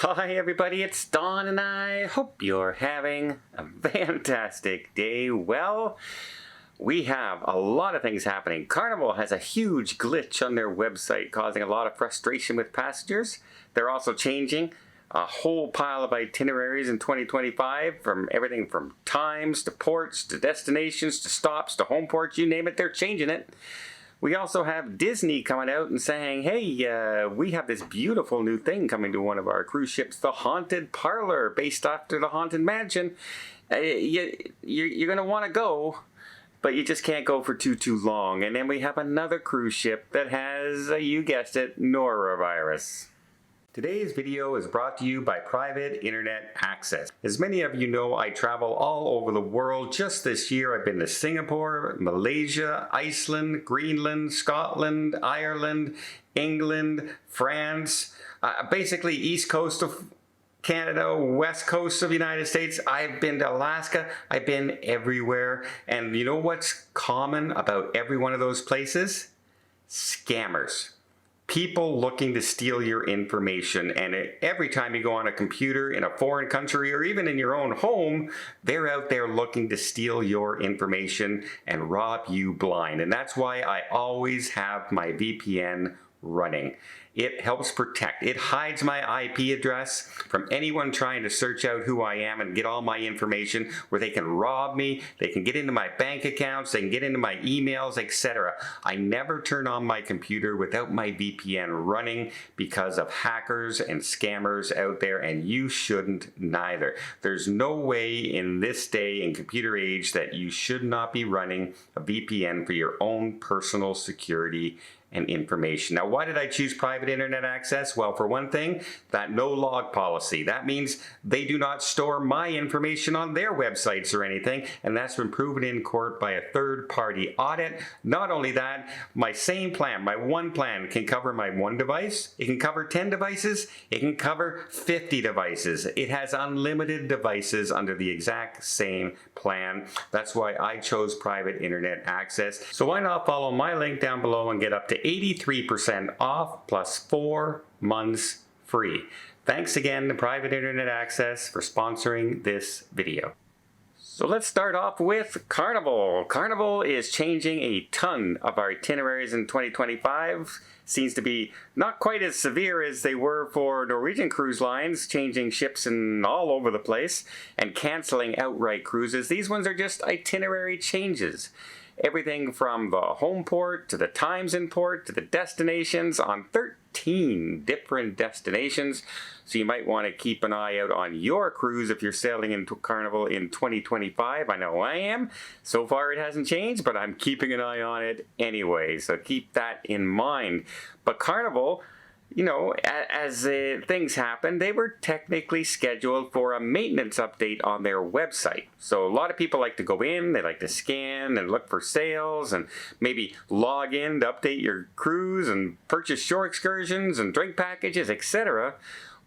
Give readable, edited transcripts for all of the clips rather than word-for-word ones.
Hi everybody, it's Don and I hope you're having a fantastic day. Well, we have a lot of things happening. Carnival has a huge glitch on their website causing a lot of frustration with passengers. They're also changing a whole pile of itineraries in 2025 from everything from times to ports to destinations to stops to home ports, you name it, they're changing it. We also have Disney coming out and saying, hey, we have this beautiful new thing coming to one of our cruise ships, the Haunted Parlor, based after the Haunted Mansion. You're going to want to go, but you just can't go for too long. And then we have another cruise ship that has, you guessed it, norovirus. Today's video is brought to you by Private Internet Access. As many of you know, I travel all over the world. Just this year, I've been to Singapore, Malaysia, Iceland, Greenland, Scotland, Ireland, England, France, basically East Coast of Canada, West Coast of the United States. I've been to Alaska. I've been everywhere. And you know what's common about every one of those places? Scammers. People looking to steal your information, and every time you go on a computer in a foreign country or even in your own home, they're out there looking to steal your information and rob you blind. And that's why I always have my VPN running. It helps protect. It hides my IP address from anyone trying to search out who I am and get all my information, where they can rob me, they can get into my bank accounts, they can get into my emails, etc. I never turn on my computer without my VPN running because of hackers and scammers out there, and you shouldn't neither. There's no way in this day and computer age that you should not be running a VPN for your own personal security and information. Now, why did I choose Private Internet Access? Well, for one thing, that no log policy. That means they do not store my information on their websites or anything, and that's been proven in court by a third-party audit. Not only that, my same plan, my one plan, can cover my one device, it can cover 10 devices, it can cover 50 devices. It has unlimited devices under the exact same plan. That's why I chose Private Internet Access. So why not follow my link down below and get up to 83% off plus 4 months free. Thanks again to Private Internet Access for sponsoring this video. So let's start off with Carnival. Carnival is changing a ton of our itineraries in 2025. Seems to be not quite as severe as they were for Norwegian Cruise Lines, changing ships all over the place and canceling outright cruises. These ones are just itinerary changes. Everything from the home port to the times in port to the destinations on 13 different destinations. So you might want to keep an eye out on your cruise if you're sailing into Carnival in 2025. I know I am. So far it hasn't changed, but I'm keeping an eye on it anyway. So keep that in mind. But Carnival, you know, as things happen, they were technically scheduled for a maintenance update on their website. So a lot of people like to go in, they like to scan and look for sales and maybe log in to update your cruise and purchase shore excursions and drink packages, etc.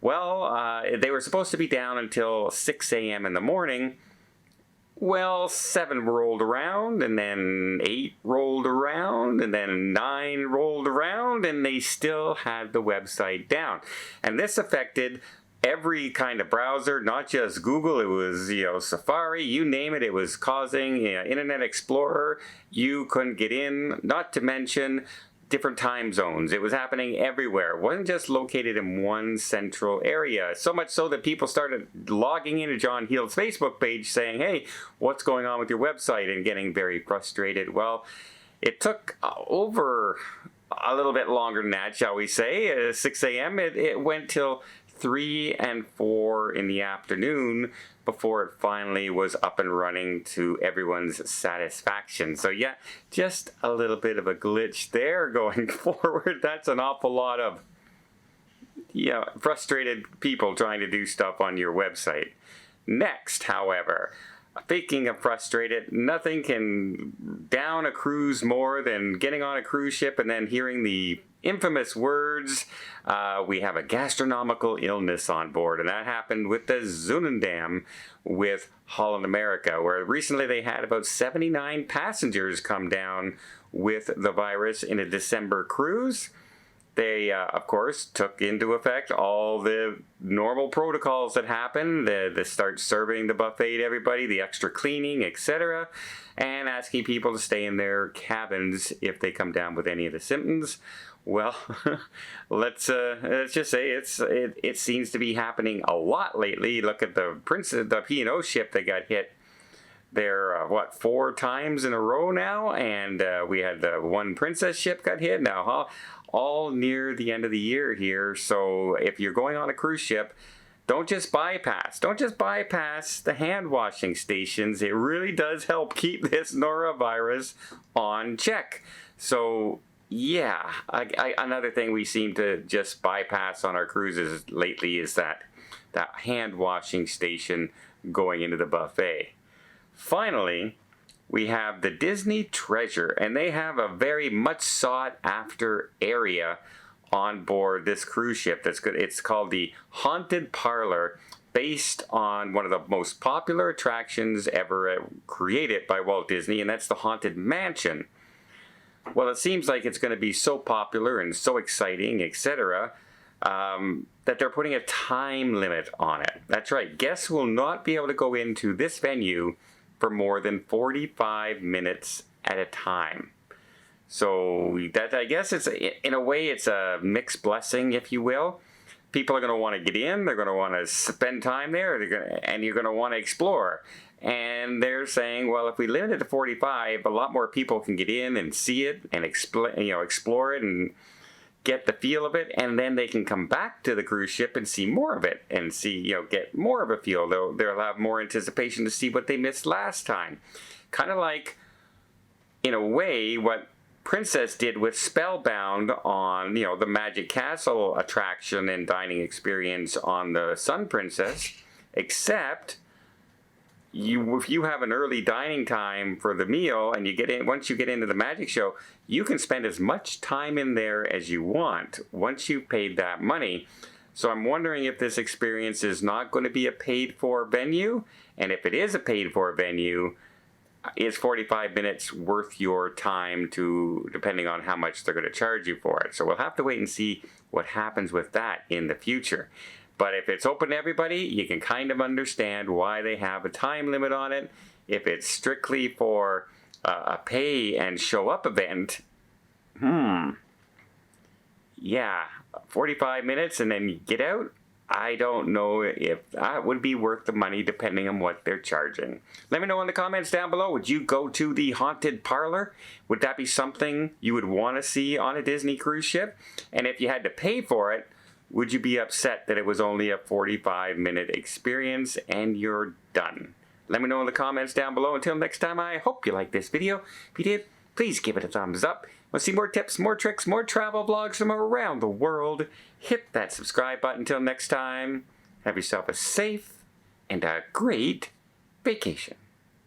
Well, they were supposed to be down until 6 a.m. in the morning. Well, 7 rolled around, and then 8 rolled around, and then 9 rolled around, and they still had the website down. And this affected every kind of browser, not just Google. It was, Safari, you name it. It was causing Internet Explorer. You couldn't get in, not to mention different time zones. It was happening everywhere. It wasn't just located in one central area. So much so that people started logging into John Heald's Facebook page saying, hey, what's going on with your website? And getting very frustrated. Well, it took over a little bit longer than that, shall we say. 6 a.m. It went till 3 and 4 in the afternoon before it finally was up and running to everyone's satisfaction. So yeah, just a little bit of a glitch there going forward. That's an awful lot of frustrated people trying to do stuff on your website. Next, however, speaking of frustrated, nothing can down a cruise more than getting on a cruise ship and then hearing the infamous words, we have a gastronomical illness on board. And that happened with the Zunendam with Holland America, where recently they had about 79 passengers come down with the virus in a December cruise. They, of course, took into effect all the normal protocols that happen, the start serving the buffet to everybody, the extra cleaning, etc., and asking people to stay in their cabins if they come down with any of the symptoms. Well, let's just say it seems to be happening a lot lately. Look at the P&O ship that got hit there, 4 times in a row now, and we had the one Princess ship got hit now, all near the end of the year here. So if you're going on a cruise ship, don't just bypass the hand washing stations. It really does help keep this norovirus on check. So yeah, another thing we seem to just bypass on our cruises lately is that hand washing station going into the buffet. Finally, we have the Disney Treasure, and they have a very much sought after area on board this cruise ship that's good. It's called the Haunted Parlor, based on one of the most popular attractions ever created by Walt Disney, and that's the Haunted Mansion. Well, it seems like it's going to be so popular and so exciting, etc., that they're putting a time limit on it. That's right, guests will not be able to go into this venue for more than 45 minutes at a time. So that, I guess, in a way, it's a mixed blessing, if you will. People are going to want to get in, they're going to want to spend time there, and you're going to want to explore. And they're saying, well, if we limit it to 45, a lot more people can get in and see it and explore it and get the feel of it, and then they can come back to the cruise ship and see more of it and see, get more of a feel. They'll have more anticipation to see what they missed last time. Kind of like, in a way, what Princess did with Spellbound on, the Magic Castle attraction and dining experience on the Sun Princess, except if you have an early dining time for the meal and once you get into the magic show, you can spend as much time in there as you want once you've paid that money. So I'm wondering if this experience is not going to be a paid-for venue, and if it is a paid-for venue, is 45 minutes worth your time depending on how much they're going to charge you for it. So we'll have to wait and see what happens with that in the future. But if it's open to everybody, you can kind of understand why they have a time limit on it. If it's strictly for a pay and show up event, yeah, 45 minutes and then you get out, I don't know if that would be worth the money depending on what they're charging. Let me know in the comments down below. Would you go to the Haunted Parlor? Would that be something you would want to see on a Disney cruise ship? And if you had to pay for it, would you be upset that it was only a 45-minute experience and you're done? Let me know in the comments down below. Until next time, I hope you liked this video. If you did, please give it a thumbs up. Want to see more tips, more tricks, more travel vlogs from around the world? Hit that subscribe button. Until next time, have yourself a safe and a great vacation.